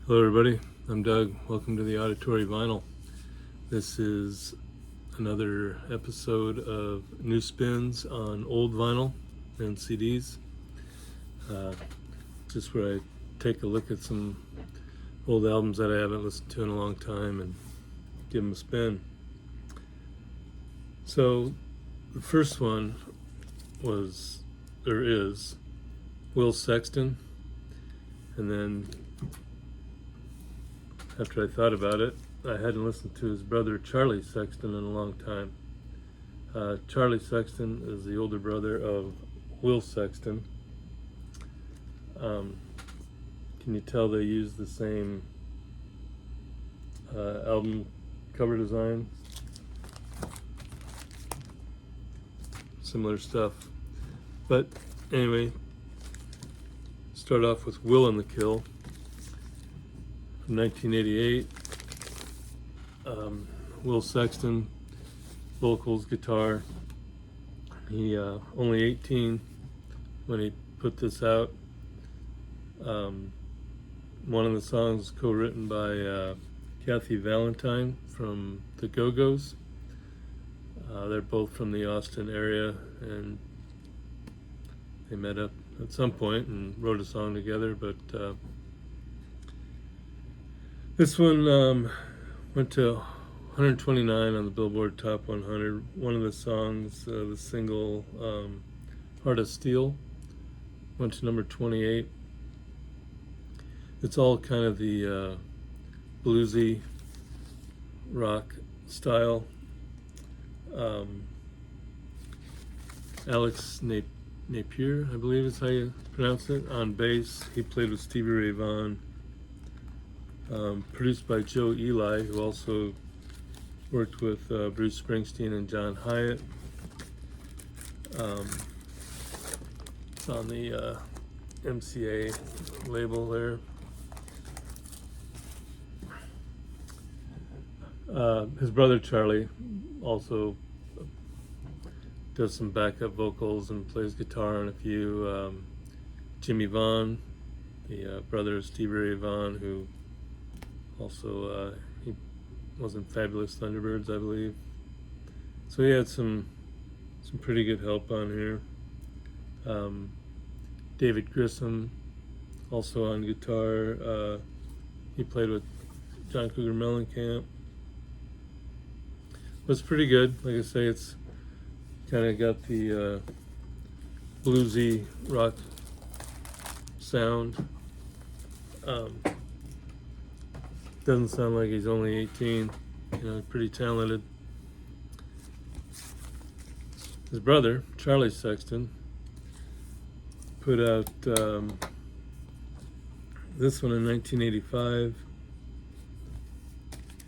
Hello everybody, I'm Doug. Welcome to the Auditory Vinyl. This is another episode of New Spins on old vinyl and CDs. Just where I take a look at some old albums that I haven't listened to in a long time and give them a spin. So the first one is Will Sexton, and then after I thought about it, I hadn't listened to his brother Charlie Sexton in a long time. Charlie Sexton is the older brother of Will Sexton. Can you tell they use the same album cover design? Similar stuff. But anyway, start off with Will and the Kill. 1988, Will Sexton, vocals, guitar. He only 18 when he put this out. One of the songs co-written by Kathy Valentine from the Go-Go's. They're both from the Austin area, and they met up at some point and wrote a song together, but this one went to 129 on the Billboard Top 100. One of the songs, the single Heart of Steel, went to number 28. It's all kind of the bluesy rock style. Alex Napier, I believe is how you pronounce it, on bass. He played with Stevie Ray Vaughan. Produced by Joe Ely, who also worked with Bruce Springsteen and John Hyatt. It's on the MCA label there. His brother Charlie also does some backup vocals and plays guitar on a few. Jimmy Vaughan, the brother of Stevie Ray Vaughan, who also, he was in Fabulous Thunderbirds, I believe. So he had some pretty good help on here. David Grissom, also on guitar. He played with John Cougar Mellencamp. But it's pretty good. Like I say, it's kind of got the bluesy rock sound. Doesn't sound like he's only 18, pretty talented. His brother, Charlie Sexton, put out this one in 1985,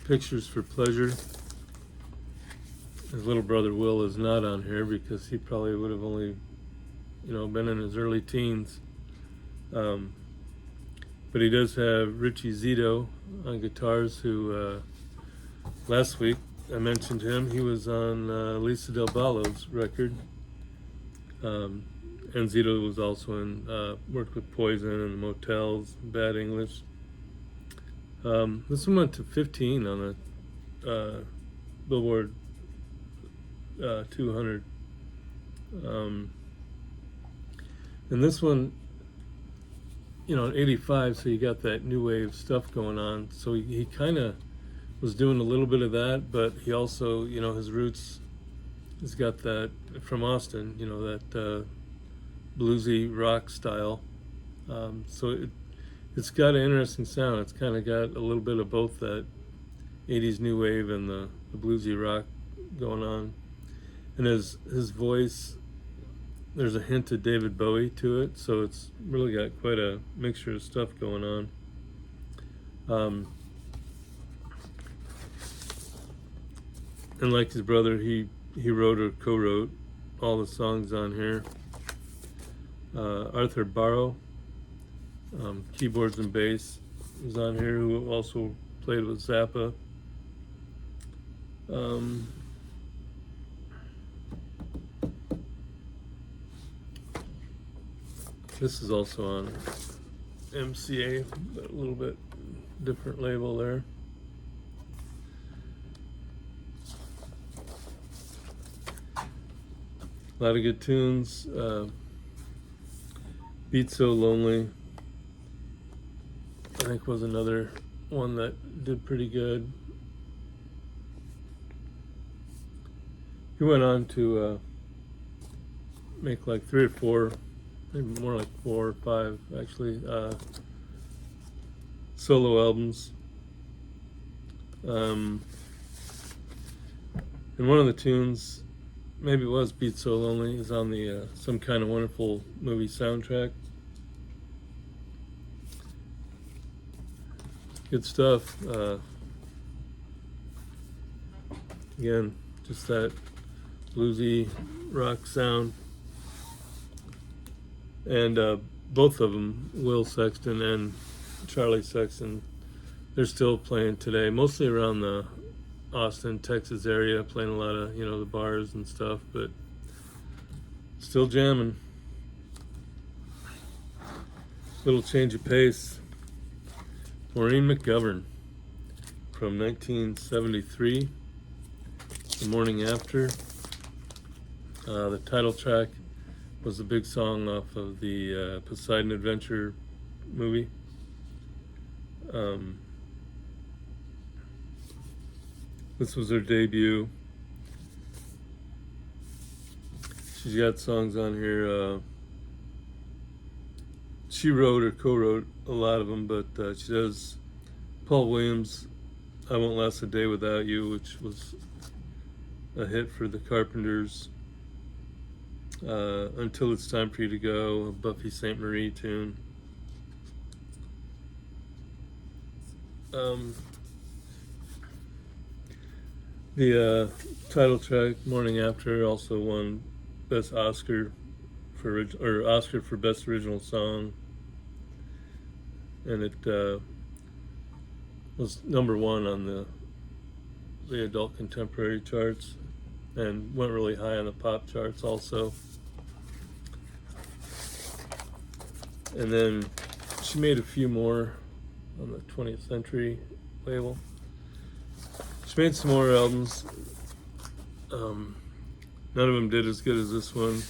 Pictures for Pleasure. His little brother Will is not on here because he probably would have only, been in his early teens. But he does have Richie Zito on guitars, who last week I mentioned him. He was on Lisa Del Vallo's record. And Zito was also in, worked with Poison and the Motels, Bad English. This one went to 15 on the Billboard 200. And this one, in 85, so you got that new wave stuff going on. So he kind of was doing a little bit of that, but he also, his roots, he's got that from Austin, that bluesy rock style. So it's got an interesting sound. It's kind of got a little bit of both that 80s new wave and the bluesy rock going on. And his voice, there's a hint of David Bowie to it, so it's really got quite a mixture of stuff going on. And like his brother, he wrote or co-wrote all the songs on here. Arthur Barrow, keyboards and bass, is on here, who also played with Zappa. This is also on MCA, but a little bit different label there. A lot of good tunes. Beat So Lonely, I think, was another one that did pretty good. He went on to make like 3 or 4, maybe more like 4 or 5 actually, solo albums. And one of the tunes, maybe it was Beat So Lonely, is on the Some Kind of Wonderful movie soundtrack. Good stuff. Again, just that bluesy rock sound. And both of them, Will Sexton and Charlie Sexton, they're still playing today, mostly around the Austin, Texas area, playing a lot of, the bars and stuff, but still jamming. Little change of pace. Maureen McGovern from 1973, The Morning After. The title track was the big song off of the Poseidon Adventure movie. This was her debut. She's got songs on here. She wrote or co-wrote a lot of them, but she does Paul Williams' I Won't Last a Day Without You, which was a hit for the Carpenters. Until It's Time for You to Go, a Buffy St. Marie tune. The title track, Morning After, also won Best Oscar for Oscar for Best Original Song, and it was #1 on the adult contemporary charts, and went really high on the pop charts also. And then she made a few more on the 20th Century label. She made some more albums. None of them did as good as this one,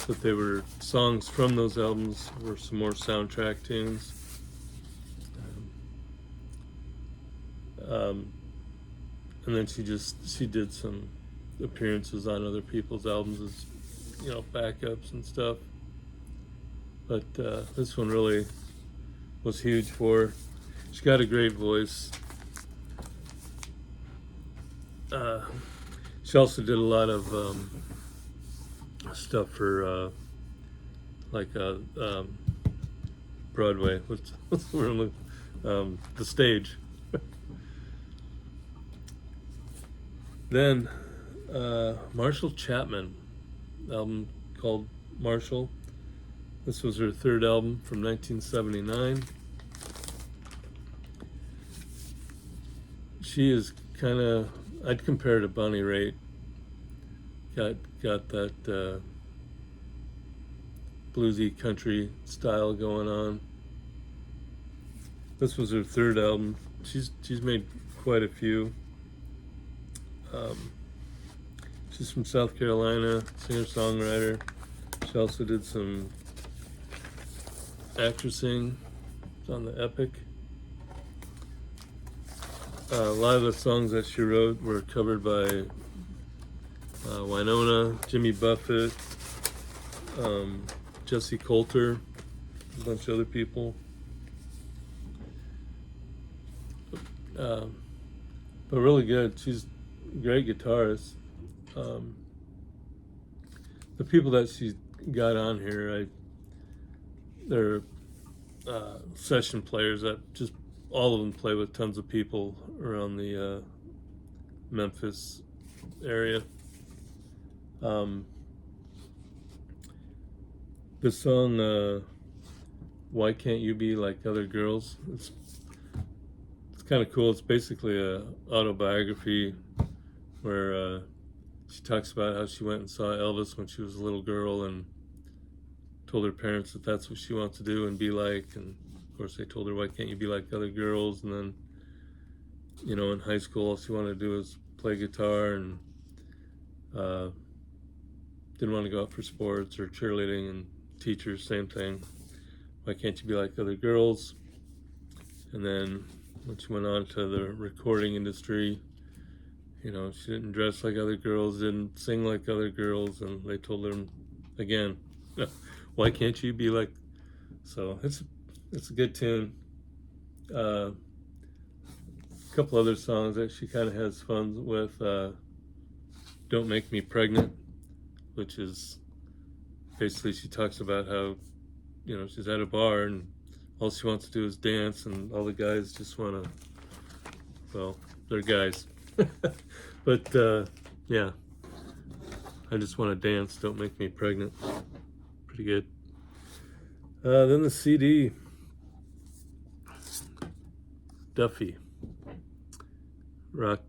but they were songs from those albums, were some more soundtrack tunes. And then she did some appearances on other people's albums as, backups and stuff. But this one really was huge for her. She's got a great voice. She also did a lot of stuff for Broadway. What's the word? The stage. Then Marshall Chapman, album called Marshall. This was her 3rd album from 1979. She is kind of, I'd compare her to Bonnie Raitt. Got that bluesy country style going on. This was her 3rd album. She's made quite a few. She's from South Carolina, singer-songwriter. She also did some actressing on the Epic. A lot of the songs that she wrote were covered by Winona, Jimmy Buffett, Jesse Coulter, a bunch of other people. But really good. She's a great guitarist. The people that she's got on here, they're session players that just all of them play with tons of people around the Memphis area. The song "Why Can't You Be Like Other Girls"? It's kind of cool. It's basically a autobiography where she talks about how she went and saw Elvis when she was a little girl and told her parents that that's what she wants to do and be like, and of course, they told her, why can't you be like other girls? And then, in high school, all she wanted to do was play guitar, and didn't want to go out for sports or cheerleading. And teachers, same thing. Why can't you be like other girls? And then when she went on to the recording industry, she didn't dress like other girls, didn't sing like other girls, and they told her again, why can't you be like? So it's a good tune. A couple other songs that she kind of has fun with. Don't Make Me Pregnant, which is basically, she talks about how she's at a bar and all she wants to do is dance, and all the guys just want to, well, they're guys. But yeah, I just want to dance, don't make me pregnant. Pretty good. Then the CD, Duffy, Rock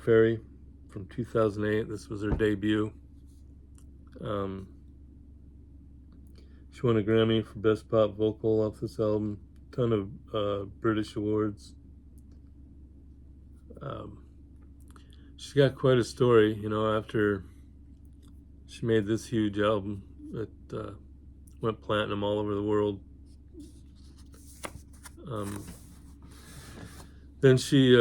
Ferry from 2008. This was her debut. She won a Grammy for Best Pop Vocal off this album. Ton of British awards. She's got quite a story, after she made this huge album that went platinum all over the world. Then she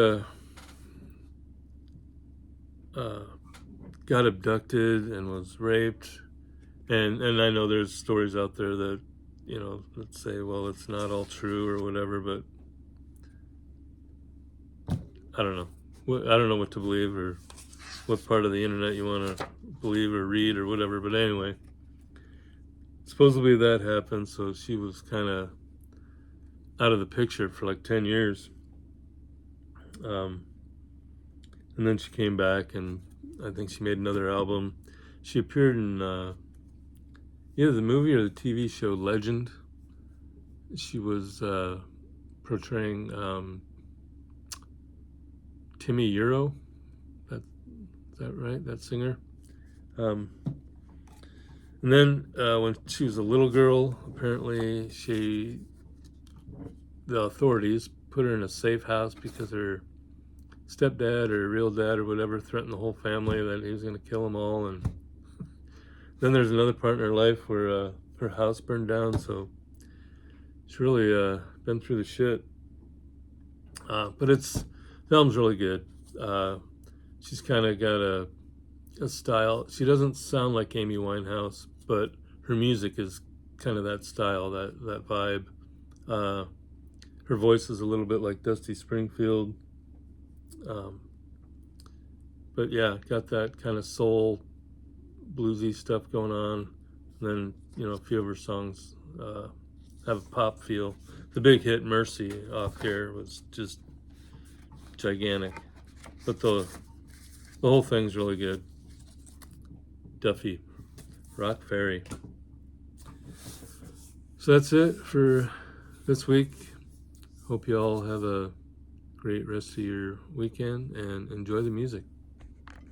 got abducted and was raped. And I know there's stories out there that, that say, well, it's not all true or whatever, but I don't know. I don't know what to believe or what part of the internet you want to believe or read or whatever. But anyway, supposedly that happened, so she was kind of out of the picture for like 10 years. And then she came back, and I think she made another album. She appeared in either the movie or the TV show Legend. She was portraying Timmy Euro. Is that right? That singer. And then when she was a little girl, apparently the authorities put her in a safe house because her stepdad or real dad or whatever threatened the whole family that he was going to kill them all. And then there's another part in her life where her house burned down, so she's really been through the shit. But the album's really good. She's kind of got a style. She doesn't sound like Amy Winehouse, but her music is kind of that style, that vibe. Her voice is a little bit like Dusty Springfield. But yeah, got that kind of soul, bluesy stuff going on. And then, a few of her songs have a pop feel. The big hit, Mercy, off here was just gigantic. But the whole thing's really good. Duffy, Rock Ferry. So that's it for this week. Hope you all have a great rest of your weekend and enjoy the music.